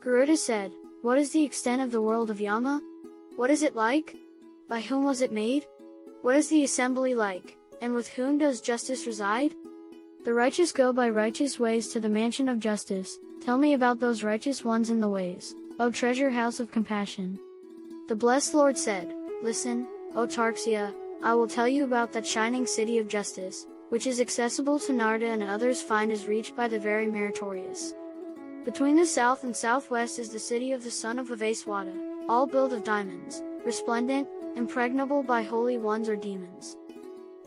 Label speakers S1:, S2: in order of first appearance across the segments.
S1: Garuda said, "What is the extent of the world of Yama? What is it like? By whom was it made? What is the assembly like, and with whom does justice reside? The righteous go by righteous ways to the mansion of justice. Tell me about those righteous ones in the ways, O treasure house of compassion." The blessed Lord said, "Listen, O Tarxia, I will tell you about that shining city of justice, which is accessible to Narada and others find is reached by the very meritorious. Between the south and southwest is the city of the son of Vivaswata, all built of diamonds, resplendent, impregnable by holy ones or demons.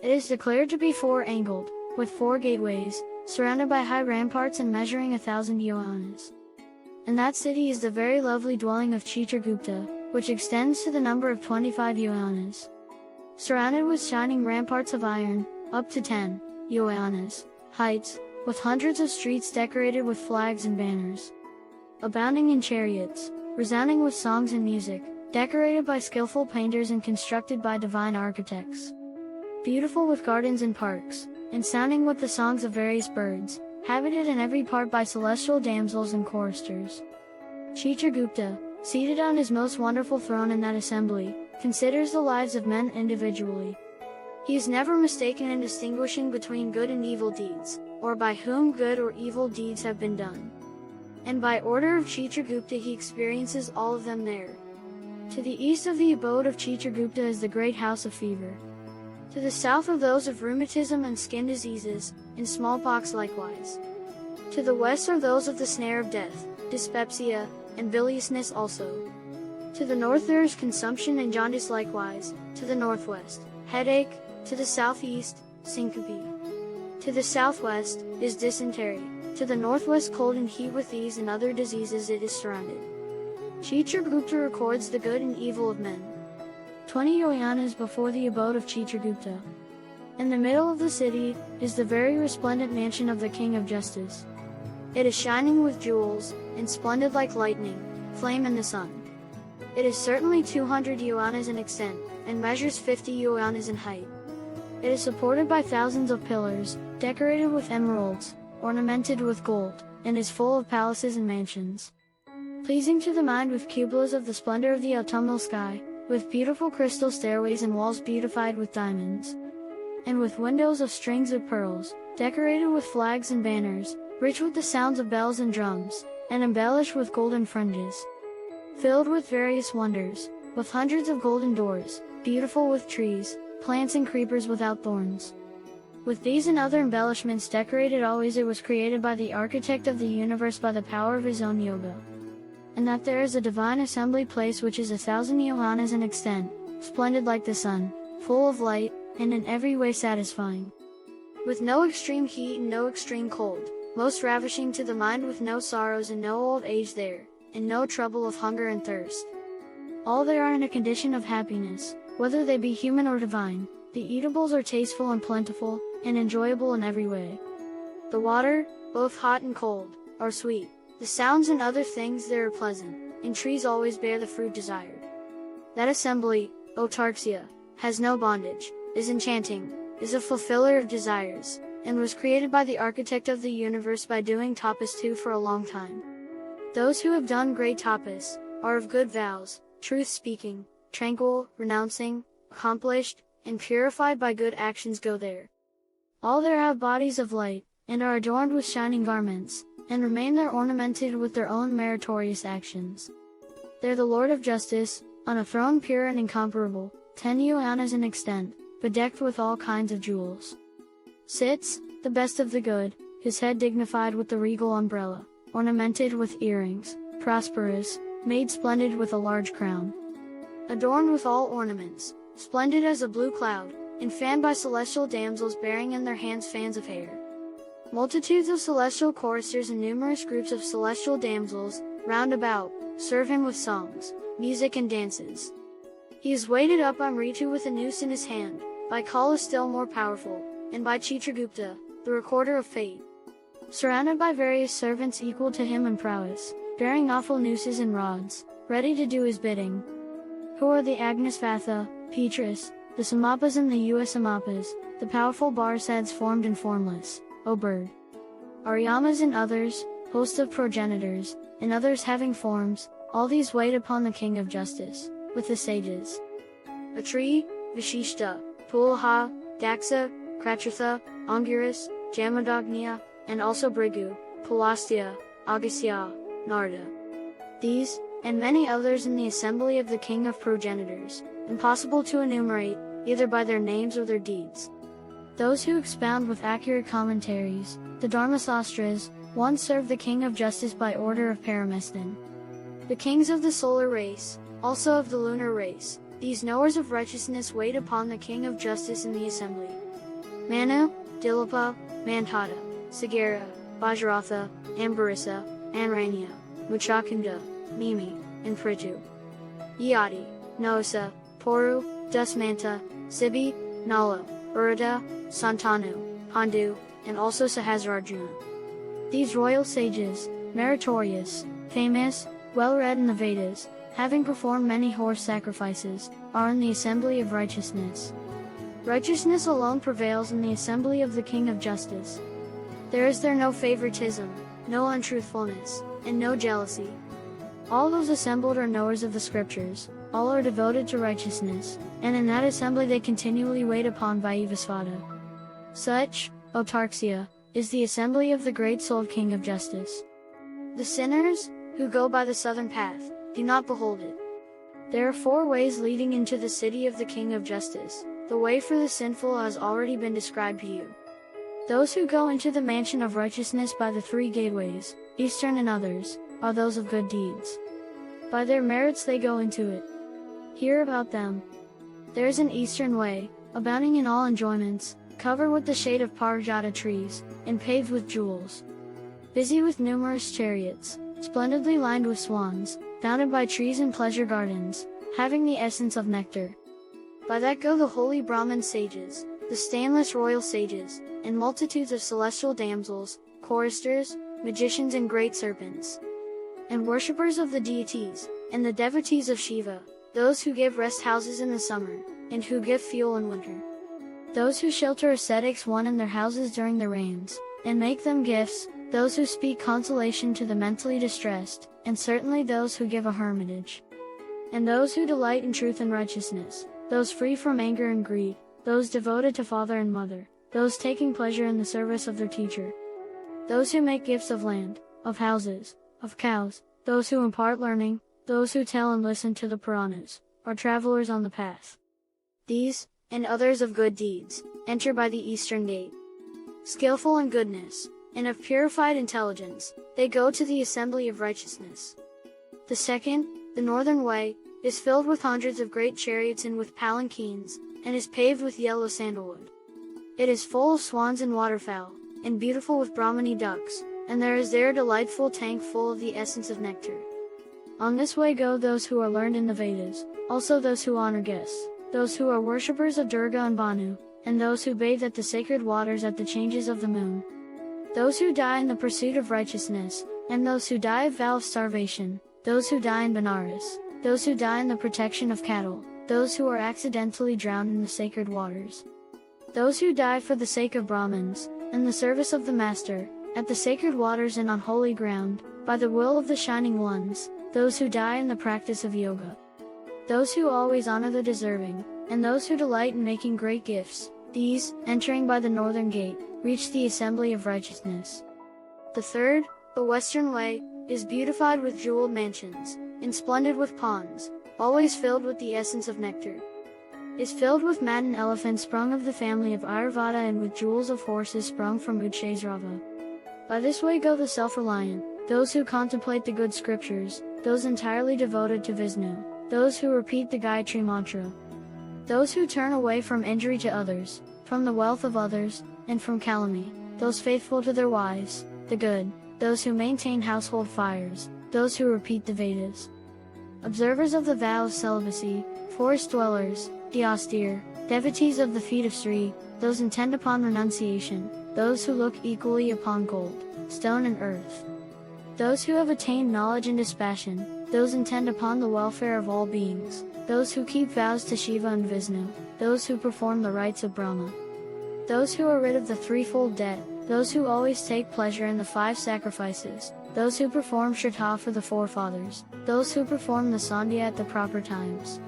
S1: It is declared to be four-angled, with four gateways, surrounded by high ramparts and measuring 1,000 yojanas. And that city is the very lovely dwelling of Chitragupta, which extends to the number of 25 yojanas. Surrounded with shining ramparts of iron, up to 10 yojanas heights, with hundreds of streets decorated with flags and banners. Abounding in chariots, resounding with songs and music, decorated by skillful painters and constructed by divine architects. Beautiful with gardens and parks, and sounding with the songs of various birds, habited in every part by celestial damsels and choristers. Chitragupta, seated on his most wonderful throne in that assembly, considers the lives of men individually. He is never mistaken in distinguishing between good and evil deeds, or by whom good or evil deeds have been done. And by order of Chitragupta he experiences all of them there. To the east of the abode of Chitragupta is the great house of fever. To the south are those of rheumatism and skin diseases, and smallpox likewise. To the west are those of the snare of death, dyspepsia, and biliousness also. To the north there is consumption and jaundice likewise, to the northwest, headache, to the southeast, syncope. To the southwest is dysentery, to the northwest cold and heat. With these and other diseases it is surrounded. Chitragupta records the good and evil of men. 20 yojanas before the abode of Chitragupta. In the middle of the city is the very resplendent mansion of the King of Justice. It is shining with jewels, and splendid like lightning, flame in the sun. It is certainly 200 yojanas in extent, and measures 50 yojanas in height. It is supported by thousands of pillars, decorated with emeralds, ornamented with gold, and is full of palaces and mansions. Pleasing to the mind with cupolas of the splendor of the autumnal sky, with beautiful crystal stairways and walls beautified with diamonds. And with windows of strings of pearls, decorated with flags and banners, rich with the sounds of bells and drums, and embellished with golden fringes. Filled with various wonders, with hundreds of golden doors, beautiful with trees, plants and creepers without thorns. With these and other embellishments decorated always, it was created by the architect of the universe by the power of his own yoga. And that there is a divine assembly place which is 1,000 yojanas in extent, splendid like the sun, full of light, and in every way satisfying. With no extreme heat and no extreme cold, most ravishing to the mind, with no sorrows and no old age there, and no trouble of hunger and thirst. All there are in a condition of happiness, whether they be human or divine. The eatables are tasteful and plentiful, and enjoyable in every way. The water, both hot and cold, are sweet. The sounds and other things there are pleasant, and trees always bear the fruit desired. That assembly, O Tarxia, has no bondage, is enchanting, is a fulfiller of desires, and was created by the architect of the universe by doing tapas too for a long time. Those who have done great tapas, are of good vows, truth-speaking, tranquil, renouncing, accomplished, and purified by good actions go there. All there have bodies of light, and are adorned with shining garments, and remain there ornamented with their own meritorious actions. There the Lord of Justice, on a throne pure and incomparable, 10 yojanas in extent, bedecked with all kinds of jewels. Sits, the best of the good, his head dignified with the regal umbrella, ornamented with earrings, prosperous, made splendid with a large crown. Adorned with all ornaments, splendid as a blue cloud, and fanned by celestial damsels bearing in their hands fans of hair. Multitudes of celestial choristers and numerous groups of celestial damsels, round about, serve him with songs, music and dances. He is weighted up on Ritu with a noose in his hand, by Kala still more powerful, and by Chitragupta, the recorder of fate. Surrounded by various servants equal to him in prowess, bearing awful nooses and rods, ready to do his bidding. Who are the Agnisvatha, Petrus, the Samapas and the Usamapas, the powerful Barsads formed and formless, O bird. Are Yamas and others, hosts of progenitors, and others having forms, all these wait upon the king of justice, with the sages. A tree, Vishishta, Pulaha, Daxa, Kratratha, Anguirus, Jamadagnya, and also Brigu, Pulastia, Agasya, Narda. These, and many others in the assembly of the king of progenitors, impossible to enumerate, either by their names or their deeds. Those who expound with accurate commentaries, the Dharmasastras, once served the king of justice by order of Paramestin. The kings of the solar race, also of the lunar race, these knowers of righteousness wait upon the king of justice in the assembly. Manu, Dilapa, Manthada, Sagara, Vajratha, Ambarissa, Anranya, Muchakunda, Mimi, and Prithu. Yadi, Nosa, Poru, Dusmanta, Sibi, Nala, Urada, Santanu, Pandu, and also Sahasrarjuna. These royal sages, meritorious, famous, well-read in the Vedas, having performed many horse sacrifices, are in the assembly of righteousness. Righteousness alone prevails in the assembly of the king of justice. There is there no favoritism, no untruthfulness, and no jealousy. All those assembled are knowers of the scriptures, all are devoted to righteousness, and in that assembly they continually wait upon Vaivasvata. Such, O Tarxia, is the assembly of the great-souled king of justice. The sinners, who go by the southern path, do not behold it. There are 4 ways leading into the city of the king of justice. The way for the sinful has already been described to you. Those who go into the mansion of righteousness by the 3 gateways, eastern and others, are those of good deeds. By their merits they go into it. Hear about them. There is an eastern way, abounding in all enjoyments, covered with the shade of parijata trees, and paved with jewels. Busy with numerous chariots, splendidly lined with swans, bounded by trees and pleasure gardens, having the essence of nectar. By that go the holy Brahmin sages, the stainless royal sages, and multitudes of celestial damsels, choristers, magicians and great serpents, and worshippers of the deities, and the devotees of Shiva, those who give rest houses in the summer, and who give fuel in winter. Those who shelter ascetics one in their houses during the rains, and make them gifts, those who speak consolation to the mentally distressed, and certainly those who give a hermitage. And those who delight in truth and righteousness, those free from anger and greed, those devoted to father and mother, those taking pleasure in the service of their teacher. Those who make gifts of land, of houses, of cows, those who impart learning, those who tell and listen to the Puranas, are travelers on the path. These, and others of good deeds, enter by the eastern gate. Skillful in goodness, and of purified intelligence, they go to the assembly of righteousness. The second, the northern way, is filled with hundreds of great chariots and with palanquins, and is paved with yellow sandalwood. It is full of swans and waterfowl, and beautiful with Brahmani ducks, and there is there a delightful tank full of the essence of nectar. On this way go those who are learned in the Vedas, also those who honor guests, those who are worshippers of Durga and Banu, and those who bathe at the sacred waters at the changes of the moon. Those who die in the pursuit of righteousness, and those who die of vow of starvation, those who die in Benares, those who die in the protection of cattle, those who are accidentally drowned in the sacred waters. Those who die for the sake of Brahmins, in the service of the Master, at the sacred waters and on holy ground, by the will of the Shining Ones, those who die in the practice of yoga. Those who always honor the deserving, and those who delight in making great gifts, these, entering by the northern gate, reach the assembly of righteousness. The third, the western way, is beautified with jeweled mansions, and splendid with ponds, always filled with the essence of nectar. Is filled with maddened elephants sprung of the family of Ayurveda and with jewels of horses sprung from Uchesrava. By this way go the self-reliant, those who contemplate the good scriptures, those entirely devoted to Vishnu, those who repeat the Gayatri mantra. Those who turn away from injury to others, from the wealth of others, and from calumny, those faithful to their wives, the good, those who maintain household fires, those who repeat the Vedas. Observers of the vow of celibacy, forest dwellers, the austere, devotees of the feet of Sri, those intent upon renunciation, those who look equally upon gold, stone and earth. Those who have attained knowledge and dispassion, those intent upon the welfare of all beings, those who keep vows to Shiva and Vishnu, those who perform the rites of Brahma. Those who are rid of the threefold debt, those who always take pleasure in the 5 sacrifices, those who perform Shraddha for the forefathers, those who perform the Sandhya at the proper times,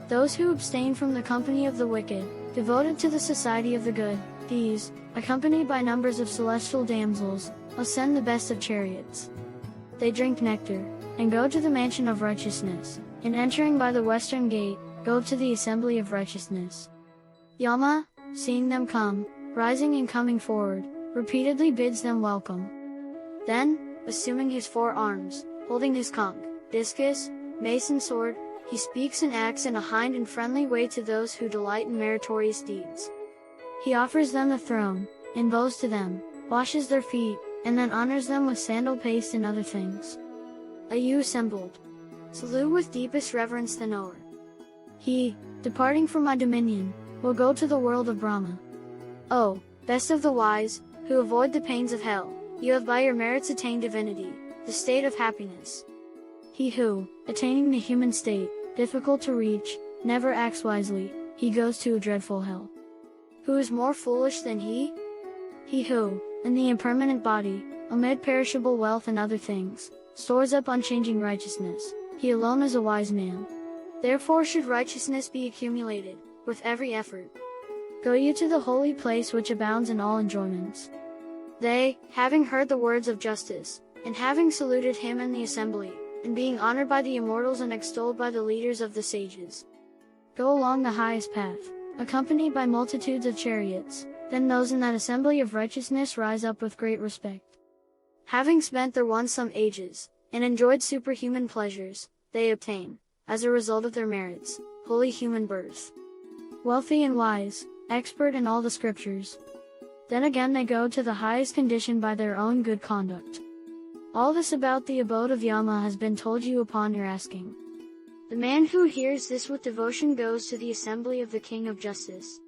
S1: those who abstain from the company of the wicked, devoted to the society of the good, these, accompanied by numbers of celestial damsels, ascend the best of chariots. They drink nectar, and go to the mansion of righteousness, and entering by the western gate, go to the assembly of righteousness. Yama, seeing them come, rising and coming forward, repeatedly bids them welcome. Then, assuming his 4 arms, holding his conch, discus, mace and sword, he speaks and acts in a kind and friendly way to those who delight in meritorious deeds. He offers them the throne, and bows to them, washes their feet, and then honors them with sandal paste and other things. You assembled, salute with deepest reverence the knower. He, departing from my dominion, will go to the world of Brahma. O, best of the wise, who avoid the pains of hell, you have by your merits attained divinity, the state of happiness. He who, attaining the human state, difficult to reach, never acts wisely, he goes to a dreadful hell. Who is more foolish than he? He who, in the impermanent body, amid perishable wealth and other things, stores up unchanging righteousness, he alone is a wise man. Therefore should righteousness be accumulated, with every effort. Go you to the holy place which abounds in all enjoyments. They, having heard the words of justice, and having saluted him in the assembly, and being honored by the immortals and extolled by the leaders of the sages, go along the highest path, accompanied by multitudes of chariots. Then those in that assembly of righteousness rise up with great respect. Having spent their once some ages, and enjoyed superhuman pleasures, they obtain, as a result of their merits, holy human birth. Wealthy and wise, expert in all the scriptures. Then again they go to the highest condition by their own good conduct. All this about the abode of Yama has been told you upon your asking. The man who hears this with devotion goes to the assembly of the King of Justice.